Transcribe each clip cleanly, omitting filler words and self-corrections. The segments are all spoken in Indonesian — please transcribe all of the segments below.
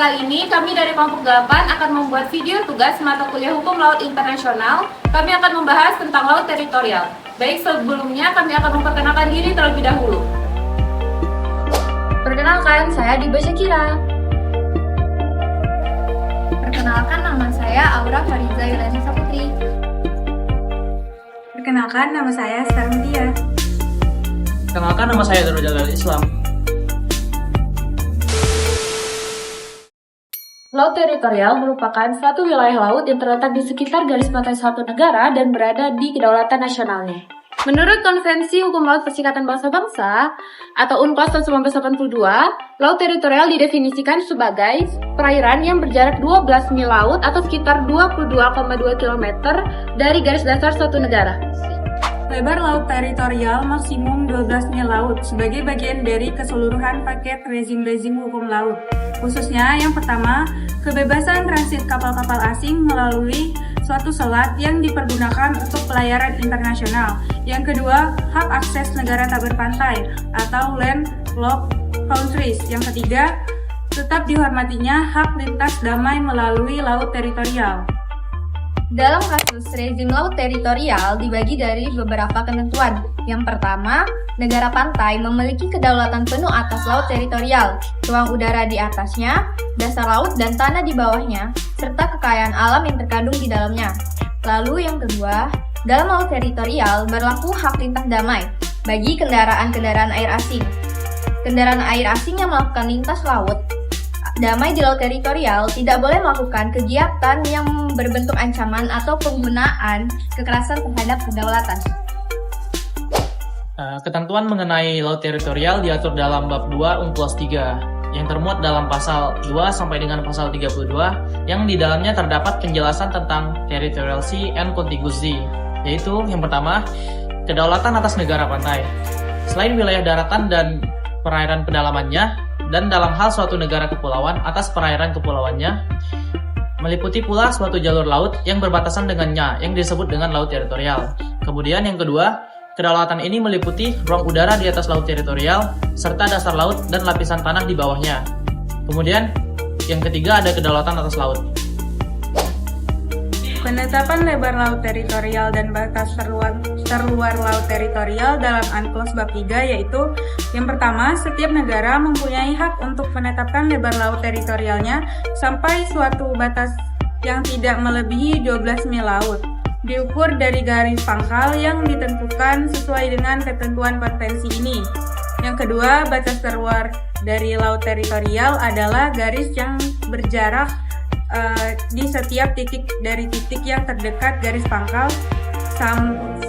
kali ini kami dari kelompok 8 akan membuat video tugas mata kuliah Hukum Laut Internasional. Kami akan membahas tentang laut teritorial. Baik, sebelumnya kami akan memperkenalkan diri terlebih dahulu. Perkenalkan, saya Diba Syakira. Perkenalkan, nama saya Aura Fariza Yuliana Saputri. Perkenalkan, nama saya Star Mutia. Perkenalkan, nama saya Darul Jalal Islam. Laut teritorial merupakan suatu wilayah laut yang terletak di sekitar garis pantai suatu negara dan berada di kedaulatan nasionalnya. Menurut Konvensi Hukum Laut Perserikatan Bangsa-Bangsa atau UNCLOS tahun 1982, laut teritorial didefinisikan sebagai perairan yang berjarak 12 mil laut atau sekitar 22,2 km dari garis dasar suatu negara. Lebar laut teritorial maksimum 12 mil laut sebagai bagian dari keseluruhan paket rezim-rezim hukum laut. Khususnya yang pertama, kebebasan transit kapal-kapal asing melalui suatu selat yang dipergunakan untuk pelayaran internasional. Yang kedua, hak akses negara tak berpantai atau landlocked countries. Yang ketiga, tetap dihormatinya hak lintas damai melalui laut teritorial. Dalam kasus rezim laut teritorial dibagi dari beberapa ketentuan. Yang pertama, negara pantai memiliki kedaulatan penuh atas laut teritorial, ruang udara di atasnya, dasar laut dan tanah di bawahnya, serta kekayaan alam yang terkandung di dalamnya. Lalu yang kedua, dalam laut teritorial berlaku hak lintas damai bagi kendaraan-kendaraan air asing. Kendaraan air asing yang melakukan lintas laut damai di laut teritorial tidak boleh melakukan kegiatan yang berbentuk ancaman atau penggunaan kekerasan terhadap kedaulatan. Ketentuan mengenai laut teritorial diatur dalam bab 2 UNCLOS 3 yang termuat dalam pasal 2 sampai dengan pasal 32 yang di dalamnya terdapat penjelasan tentang territorial sea and contiguous sea, yaitu yang pertama, kedaulatan atas negara pantai. Selain wilayah daratan dan perairan pedalamannya, dan dalam hal suatu negara kepulauan atas perairan kepulauannya, meliputi pula suatu jalur laut yang berbatasan dengannya yang disebut dengan laut teritorial. Kemudian yang kedua, kedaulatan ini meliputi ruang udara di atas laut teritorial, serta dasar laut dan lapisan tanah di bawahnya. Kemudian yang ketiga ada kedaulatan atas laut. Penetapan lebar laut teritorial dan batas terluar laut teritorial dalam UNCLOS bab 3 yaitu yang pertama, setiap negara mempunyai hak untuk menetapkan lebar laut teritorialnya sampai suatu batas yang tidak melebihi 12 mil laut, diukur dari garis pangkal yang ditentukan sesuai dengan ketentuan konvensi ini. Yang kedua, batas terluar dari laut teritorial adalah garis yang berjarak di setiap titik dari titik yang terdekat garis pangkal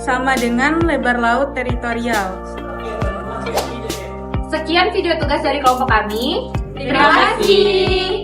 sama dengan lebar laut teritorial. Sekian video tugas dari kelompok kami. Terima kasih.